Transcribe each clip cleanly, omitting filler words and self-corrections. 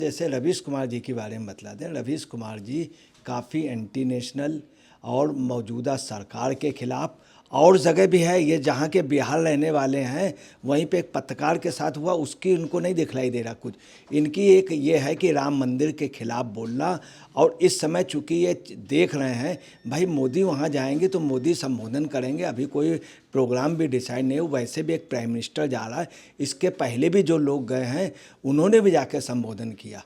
जैसे रवीश कुमार जी के बारे में बतला दें। रवीश कुमार जी काफ़ी एंटी नेशनल और मौजूदा सरकार के खिलाफ और जगह भी है। ये जहाँ के बिहार रहने वाले हैं वहीं पे एक पत्रकार के साथ हुआ, उसकी इनको नहीं दिखलाई दे रहा कुछ। इनकी एक ये है कि राम मंदिर के खिलाफ बोलना। और इस समय चूंकि ये देख रहे हैं भाई मोदी वहाँ जाएंगे तो मोदी संबोधन करेंगे, अभी कोई प्रोग्राम भी डिसाइड नहीं हो, वैसे भी एक प्राइम मिनिस्टर जा रहा है। इसके पहले भी जो लोग गए हैं उन्होंने भी जाके संबोधन किया।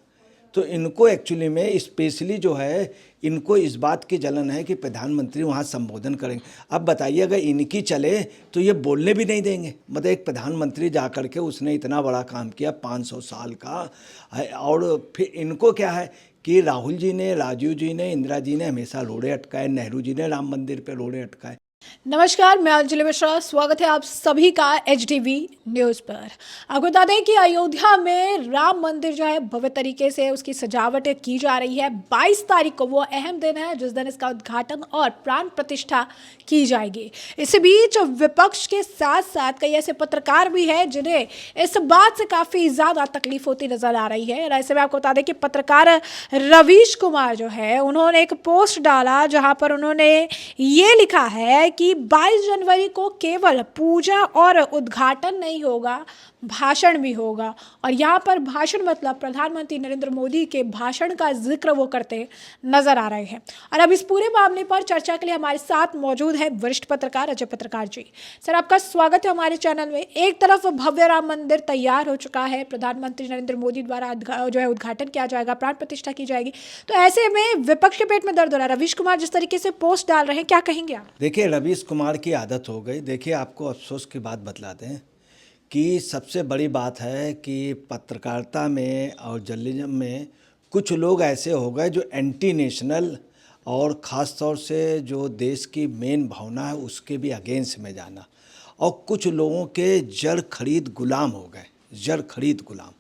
तो इनको एक्चुअली में स्पेशली जो है इनको इस बात की जलन है कि प्रधानमंत्री वहाँ संबोधन करेंगे। अब बताइए अगर इनकी चले तो ये बोलने भी नहीं देंगे। मतलब एक प्रधानमंत्री जा कर के उसने इतना बड़ा काम किया 500 साल का है, और फिर इनको क्या है कि राहुल जी ने, राजीव जी ने, इंदिरा जी ने हमेशा रोड़े अटकाए, नेहरू जी ने राम मंदिर पे रोड़े अटकाए। नमस्कार, मैं अंजलि मिश्रा। स्वागत है आप सभी का एचडीवी न्यूज़ पर। आपको बता दें कि अयोध्या में राम मंदिर जो है भव्य तरीके से उसकी सजावट की जा रही है। 22 तारीख को वो अहम दिन है जिस दिन इसका उद्घाटन और प्राण प्रतिष्ठा की जाएगी। इसी बीच विपक्ष के साथ साथ कई ऐसे पत्रकार भी हैं जिन्हें इस बात से काफ़ी ज़्यादा तकलीफ होती नजर आ रही है। ऐसे में आपको बता दें कि पत्रकार रवीश कुमार जो है उन्होंने एक पोस्ट डाला जहां पर उन्होंने ये लिखा है कि 22 जनवरी को केवल पूजा और उद्घाटन नहीं होगा, भाषण भी होगा। और यहाँ पर भाषण मतलब प्रधानमंत्री नरेंद्र मोदी के भाषण का जिक्र वो करते नजर आ रहे हैं। और अब इस पूरे मामले पर चर्चा के लिए हमारे साथ मौजूद है वरिष्ठ पत्रकार अजय पत्रकार जी। सर, आपका स्वागत है हमारे चैनल में। एक तरफ भव्य राम मंदिर तैयार हो चुका है, प्रधानमंत्री नरेंद्र मोदी द्वारा जो है उद्घाटन किया जाएगा, प्राण प्रतिष्ठा की जाएगी, तो ऐसे में विपक्ष के पेट में दर्द हो रहा है। रवीश कुमार जिस तरीके से पोस्ट डाल रहे हैं, क्या कहेंगे आप? देखिए रवीश कुमार की आदत हो गई। देखिए आपको अफसोस की बात बतलाते हैं कि सबसे बड़ी बात है कि पत्रकारिता में और जर्नलिज्म में कुछ लोग ऐसे हो गए जो एंटी नेशनल और ख़ास तौर से जो देश की मेन भावना है उसके भी अगेंस्ट में जाना, और कुछ लोगों के जड़ खरीद गुलाम हो गए। जड़ खरीद गुलाम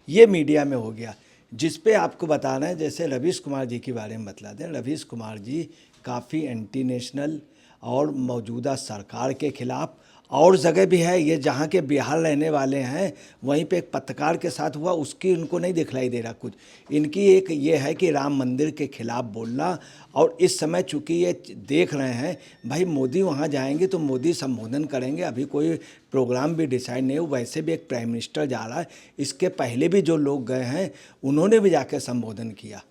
ये मीडिया में हो गया, जिस पे आपको बताना है। जैसे रवीश कुमार जी के बारे में बतला दें। रवीश कुमार जी काफ़ी एंटी नेशनल और मौजूदा सरकार के खिलाफ और जगह भी है। ये जहाँ के बिहार रहने वाले हैं वहीं पे एक पत्रकार के साथ हुआ, उसकी इनको नहीं दिखलाई दे रहा कुछ। इनकी एक ये है कि राम मंदिर के खिलाफ बोलना। और इस समय चूंकि ये देख रहे हैं भाई मोदी वहाँ जाएंगे तो मोदी संबोधन करेंगे, अभी कोई प्रोग्राम भी डिसाइड नहीं हो, वैसे भी एक प्राइम मिनिस्टर जा रहा है। इसके पहले भी जो लोग गए हैं उन्होंने भी जाके संबोधन किया।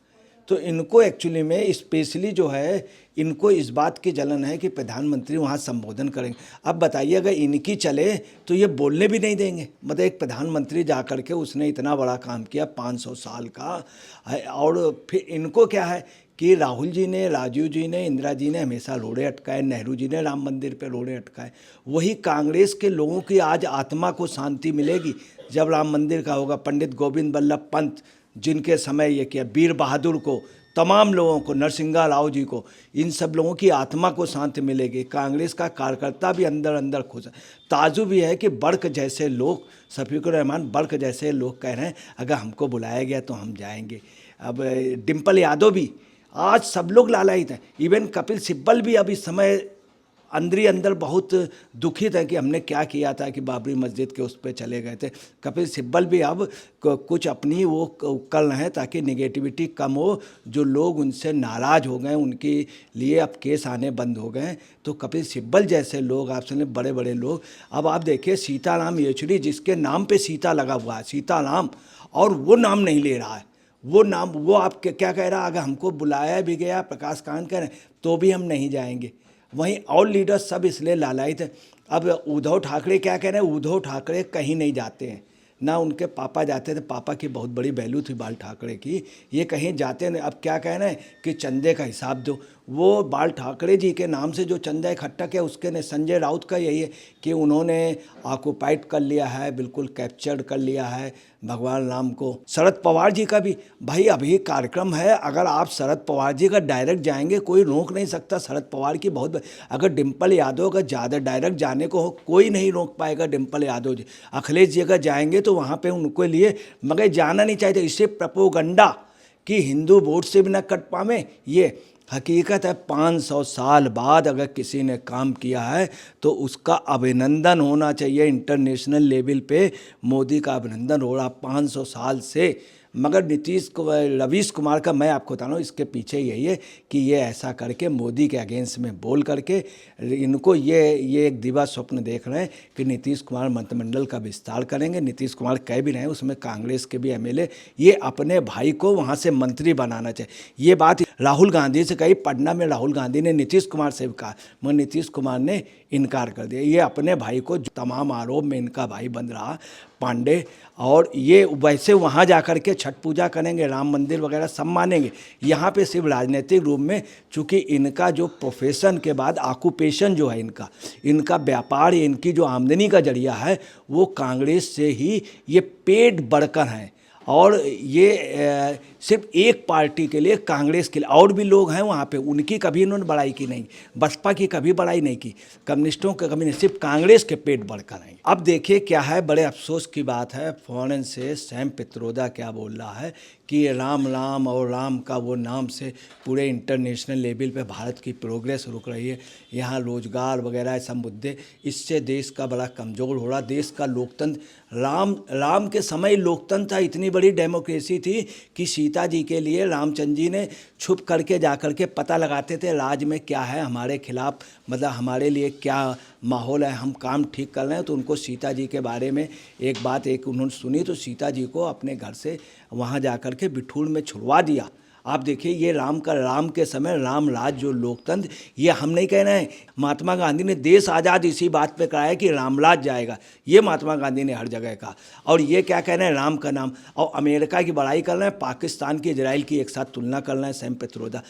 तो इनको एक्चुअली में स्पेशली जो है इनको इस बात की जलन है कि प्रधानमंत्री वहाँ संबोधन करेंगे। अब बताइए अगर इनकी चले तो ये बोलने भी नहीं देंगे। मतलब एक प्रधानमंत्री जा कर के उसने इतना बड़ा काम किया 500 साल का है, और फिर इनको क्या है कि राहुल जी ने, राजीव जी ने, इंदिरा जी ने हमेशा रोड़े अटकाए, नेहरू जी ने राम मंदिर पे रोड़े अटकाए। वही कांग्रेस के लोगों की आज आत्मा को शांति मिलेगी जब राम मंदिर का होगा। पंडित गोविंद बल्लभ पंत जिनके समय ये किया, वीर बहादुर को, तमाम लोगों को, नरसिंहा राव जी को, इन सब लोगों की आत्मा को शांति मिलेगी। कांग्रेस का कार्यकर्ता भी अंदर अंदर खुश है। ताजुब भी है कि बर्क जैसे लोग, शफीकुर रहमान बर्क जैसे लोग कह रहे हैं अगर हमको बुलाया गया तो हम जाएंगे। अब डिम्पल यादव भी, आज सब लोग लालायित हैं। इवन कपिल सिब्बल भी अब इस समय अंदर ही अंदर बहुत दुखित है कि हमने क्या किया था कि बाबरी मस्जिद के उस पर चले गए थे। कपिल सिब्बल भी अब कुछ अपनी वो कर रहे हैं ताकि नेगेटिविटी कम हो। जो लोग उनसे नाराज़ हो गए उनके लिए अब केस आने बंद हो गए। तो कपिल सिब्बल जैसे लोग, आप सुने बड़े बड़े लोग, अब आप देखिए सीताराम येचुरी जिसके नाम पे सीता लगा हुआ है, सीताराम, और वो नाम नहीं ले रहा है। वो नाम, वो आप क्या कह रहा है, अगर हमको बुलाया भी गया, प्रकाश कांत कह रहे हैं तो भी हम नहीं जाएंगे। वहीं और लीडर्स सब इसलिए लालायित हैं। अब उद्धव ठाकरे क्या कह रहे हैं, उद्धव ठाकरे कहीं नहीं जाते हैं, ना उनके पापा जाते थे। पापा की बहुत बड़ी वैल्यू थी बाल ठाकरे की, ये कहीं जाते नहीं। अब क्या कह रहे हैं कि चंदे का हिसाब दो। वो बाल ठाकरे जी के नाम से जो चंदा इकट्ठा किया उसके ने संजय राउत का यही है कि उन्होंने ऑक्युपाइड कर लिया है, बिल्कुल कैप्चर्ड कर लिया है भगवान राम को। शरद पवार जी का भी, भाई अभी कार्यक्रम है, अगर आप शरद पवार जी का डायरेक्ट जाएंगे कोई रोक नहीं सकता। शरद पवार की बहुत, अगर डिम्पल यादव का ज़्यादा डायरेक्ट जाने को हो कोई नहीं रोक पाएगा। डिम्पल यादव जी, अखिलेश जी अगर जाएंगे तो वहाँ पे उनके लिए, मगर जाना नहीं चाहते। इससे प्रोपेगेंडा कि हिंदू वोट से भी ना कट पावे, ये हकीकत है। 500 साल बाद अगर किसी ने काम किया है तो उसका अभिनंदन होना चाहिए। इंटरनेशनल लेवल पे मोदी का अभिनंदन हो रहा। 500 साल से मगर रवीश कुमार का मैं आपको बता रहा हूँ, इसके पीछे यही है कि ये ऐसा करके मोदी के अगेंस्ट में बोल करके इनको ये एक दिवा स्वप्न देख रहे हैं कि नीतीश कुमार मंत्रिमंडल का विस्तार करेंगे। नीतीश कुमार कह भी रहे हैं उसमें कांग्रेस के भी एमएलए, ये अपने भाई को वहाँ से मंत्री बनाना चाहिए। ये बात राहुल गांधी से कही, पटना में राहुल गांधी ने नीतीश कुमार से कहा, मगर नीतीश कुमार ने इनकार कर दिया। ये अपने भाई को, तमाम आरोप में इनका भाई बन रहा पांडे, और ये वैसे वहाँ जा कर के छठ पूजा करेंगे, राम मंदिर वगैरह सब मानेंगे। यहाँ पे सिर्फ राजनीतिक रूप में, चूँकि इनका जो प्रोफेशन के बाद ऑक्यूपेशन जो है इनका व्यापार, इनकी जो आमदनी का जरिया है वो कांग्रेस से ही ये पेट बढ़कर हैं। और ये सिर्फ एक पार्टी के लिए, कांग्रेस के लिए, और भी लोग हैं वहाँ पे, उनकी कभी इन्होंने बड़ाई की नहीं, बसपा की कभी बड़ाई नहीं की, कम्युनिस्टों का कभी नहीं, सिर्फ कांग्रेस के पेट बढ़कर हैं। अब देखिए क्या है, बड़े अफसोस की बात है, फॉरेन से सैम पित्रोदा क्या बोल रहा है कि राम राम और राम का वो नाम से पूरे इंटरनेशनल लेवल पे भारत की प्रोग्रेस रुक रही है, यहाँ रोजगार वगैरह ऐसा मुद्दे, इससे देश का बड़ा कमज़ोर हो रहा, देश का लोकतंत्र, राम के समय लोकतंत्र था, इतनी बड़ी डेमोक्रेसी थी कि सीता जी के लिए रामचंद्र जी ने छुप करके जा करके पता लगाते थे राज में क्या है हमारे खिलाफ, मतलब हमारे लिए क्या माहौल है, हम काम ठीक कर रहे हैं। तो उनको सीता जी के बारे में एक बात उन्होंने सुनी, तो सीता जी को अपने घर से वहाँ जा कर के बिठूर में छुड़वा दिया। आप देखिए ये राम के समय राम राज जो लोकतंत्र, ये हम नहीं कह रहे हैं, महात्मा गांधी ने देश आज़ाद इसी बात पे कराया कि रामराज जाएगा, ये महात्मा गांधी ने हर जगह कहा। और ये क्या कह रहे हैं, राम का नाम, और अमेरिका की बड़ाई कर रहे हैं, पाकिस्तान की, इजराइल की एक साथ तुलना कर रहे हैं सैम पित्रोदा।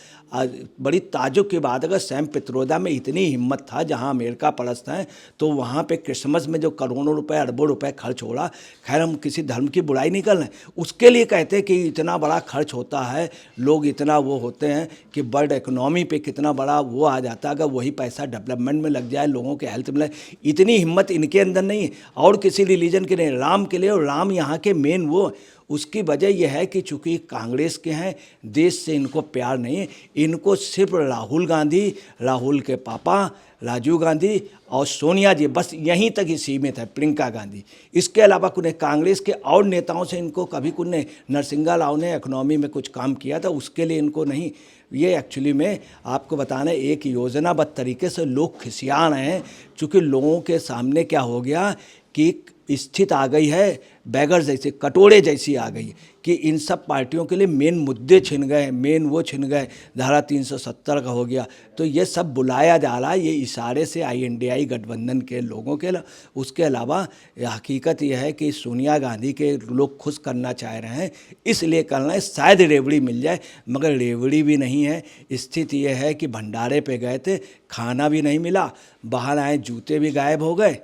बड़ी ताज्जुब की बात, अगर सैम पित्रोदा में इतनी हिम्मत था, जहाँ अमेरिका परस्त हैं, तो वहाँ पर क्रिसमस में जो करोड़ों रुपये अरबों रुपये खर्च हो रहा, खैर हम किसी धर्म की बुराई नहीं कर रहे हैं, उसके लिए कहते हैं कि इतना बड़ा खर्च होता है, लोग इतना वो होते हैं कि वर्ल्ड इकोनॉमी पे कितना बड़ा वो आ जाता है, अगर वही पैसा डेवलपमेंट में लग जाए, लोगों के हेल्थ में, इतनी हिम्मत इनके अंदर नहीं है और किसी रिलीजन के नहीं, राम के लिए। और राम यहाँ के मेन वो, उसकी वजह यह है कि चूँकि कांग्रेस के हैं, देश से इनको प्यार नहीं है, इनको सिर्फ राहुल गांधी, राहुल के पापा राजीव गांधी और सोनिया जी, बस यहीं तक ही सीमित है, प्रियंका गांधी। इसके अलावा कुछ कांग्रेस के और नेताओं से इनको कभी कुछ ने, नरसिंगा राव ने इकोनॉमी में कुछ काम किया था, उसके लिए इनको नहीं। ये एक्चुअली में आपको बताना, एक योजनाबद्ध तरीके से लोग खिसिया रहे हैं, चूँकि लोगों के सामने क्या हो गया कि स्थिति आ गई है बैगर जैसे, कटोरे जैसी आ गई कि इन सब पार्टियों के लिए मेन मुद्दे छिन गए, मेन वो छिन गए, धारा 370 का हो गया। तो ये सब बुलाया जा रहा है, ये इशारे से INDI गठबंधन के लोगों के। उसके अलावा हकीकत यह है कि सोनिया गांधी के लोग खुश करना चाह रहे हैं, इसलिए कर रहे हैं, शायद रेवड़ी मिल जाए, मगर रेवड़ी भी नहीं है। स्थिति यह है कि भंडारे पे गए थे, खाना भी नहीं मिला, बाहर आए जूते भी गायब हो गए।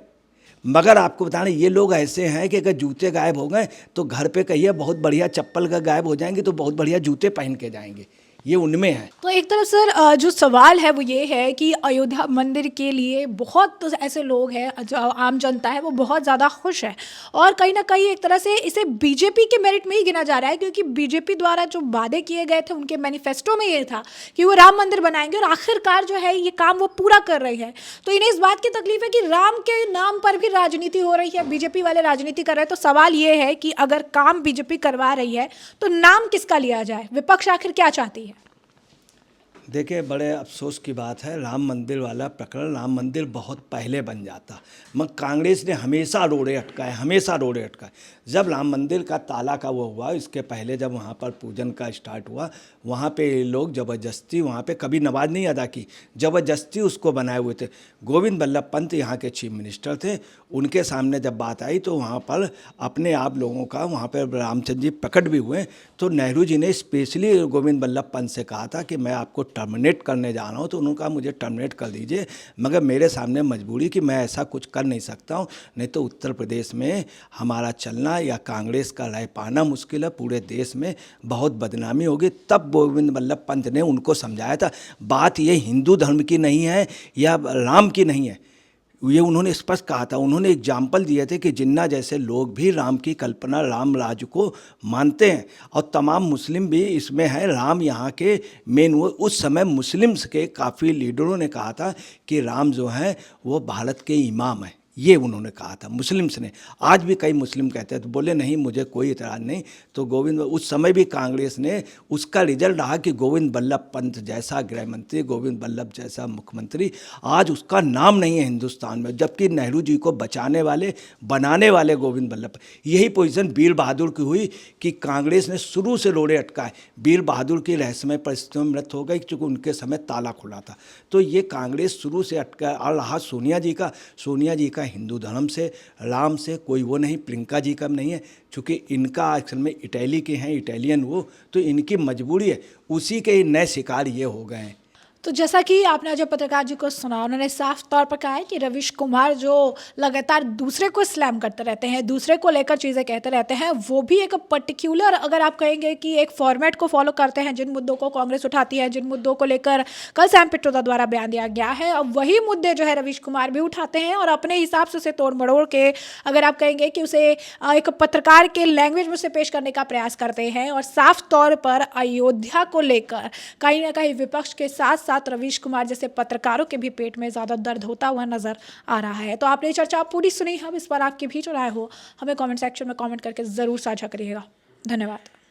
मगर आपको बताना, ये लोग ऐसे हैं कि अगर जूते गायब हो गए तो घर पे कहिए बहुत बढ़िया चप्पल का गायब हो जाएंगे तो बहुत बढ़िया जूते पहन के जाएंगे, ये उनमें है। तो एक तरफ सर जो सवाल है वो ये है कि अयोध्या मंदिर के लिए बहुत ऐसे लोग हैं, जो आम जनता है वो बहुत ज़्यादा खुश है, और कहीं ना कहीं एक तरह से इसे बीजेपी के मेरिट में ही गिना जा रहा है, क्योंकि बीजेपी द्वारा जो वादे किए गए थे उनके मैनिफेस्टो में ये था कि वो राम मंदिर बनाएंगे, और आखिरकार जो है ये काम वो पूरा कर रही है। तो इन्हें इस बात की तकलीफ है कि राम के नाम पर भी राजनीति हो रही है, बीजेपी वाले राजनीति कर रहे हैं। तो सवाल ये है कि अगर काम बीजेपी करवा रही है तो नाम किसका लिया जाए, विपक्ष आखिर क्या चाहती है? देखिए बड़े अफसोस की बात है, राम मंदिर वाला प्रकरण, राम मंदिर बहुत पहले बन जाता, मगर कांग्रेस ने हमेशा रोड़े अटकाए, हमेशा रोड़े अटकाए। जब राम मंदिर का ताला का वो हुआ, इसके पहले जब वहाँ पर पूजन का स्टार्ट हुआ, वहाँ पे लोग ज़बरदस्ती, वहाँ पे कभी नमाज नहीं अदा की, ज़बरदस्ती उसको बनाए हुए थे। गोविंद बल्लभ पंत यहाँ के चीफ मिनिस्टर थे, उनके सामने जब बात आई तो वहाँ पर अपने आप लोगों का, वहाँ पर रामचंद्र जी प्रकट भी हुए। तो नेहरू जी ने स्पेशली गोविंद बल्लभ पंत से कहा था कि मैं आपको टर्मिनेट करने जा रहा हूँ, तो उन्होंने कहा मुझे टर्मिनेट कर दीजिए, मगर मेरे सामने मजबूरी कि मैं ऐसा कुछ कर नहीं सकता हूँ, नहीं तो उत्तर प्रदेश में हमारा चलना या कांग्रेस का रह पाना मुश्किल है, पूरे देश में बहुत बदनामी होगी। तब गोविंद बल्लभ पंत ने उनको समझाया था, बात ये हिंदू धर्म की नहीं है या राम की नहीं है, ये उन्होंने स्पष्ट कहा था। उन्होंने एग्जाम्पल दिए थे कि जिन्ना जैसे लोग भी राम की कल्पना, राम राज्य को मानते हैं, और तमाम मुस्लिम भी इसमें हैं। राम यहाँ के मेन, वो उस समय मुस्लिम्स के काफ़ी लीडरों ने कहा था कि राम जो है वो भारत के इमाम है, ये उन्होंने कहा था मुस्लिम्स ने। आज भी कई मुस्लिम कहते हैं, तो बोले नहीं मुझे कोई इतराज़ नहीं। तो गोविंद उस समय भी कांग्रेस ने, उसका रिजल्ट रहा कि गोविंद बल्लभ पंत जैसा गृह मंत्री, गोविंद बल्लभ जैसा मुख्यमंत्री, आज उसका नाम नहीं है हिंदुस्तान में, जबकि नेहरू जी को बचाने वाले, बनाने वाले गोविंद बल्लभ। यही पोजीशन वीर बहादुर की हुई कि कांग्रेस ने शुरू से रोड़े अटकाए। वीर बहादुर की रहस्यमय परिस्थितियों में मृत्यु हो गई क्योंकि उनके समय ताला खुला था। तो ये कांग्रेस शुरू से अटका। और रहा सोनिया जी का हिंदू धर्म से, राम से कोई वो नहीं, प्रियंका जी का नहीं है, चूँकि इनका असल में इटली के हैं, इटालियन वो, तो इनकी मजबूरी है, उसी के नए शिकार ये हो गए हैं। तो जैसा कि आपने जो पत्रकार जी को सुना, उन्होंने साफ तौर पर कहा है कि रवीश कुमार जो लगातार दूसरे को स्लैम करते रहते हैं, दूसरे को लेकर चीज़ें कहते रहते हैं, वो भी एक पर्टिकुलर, अगर आप कहेंगे कि एक फॉर्मेट को फॉलो करते हैं। जिन मुद्दों को कांग्रेस उठाती है, जिन मुद्दों को लेकर कल सैम पित्रोदा द्वारा बयान दिया गया है, अब वही मुद्दे जो है रवीश कुमार भी उठाते हैं और अपने हिसाब से उसे तोड़ मड़ोड़ के, अगर आप कहेंगे कि उसे एक पत्रकार के लैंग्वेज में उसे पेश करने का प्रयास करते हैं। और साफ तौर पर अयोध्या को लेकर कहीं ना कहीं विपक्ष के साथ साथ रवीश कुमार जैसे पत्रकारों के भी पेट में ज़्यादा दर्द होता हुआ नजर आ रहा है। तो आपने चर्चा पूरी सुनी, हम इस पर आपकी भी जो राय हो हमें कमेंट सेक्शन में कमेंट करके ज़रूर साझा करिएगा। धन्यवाद।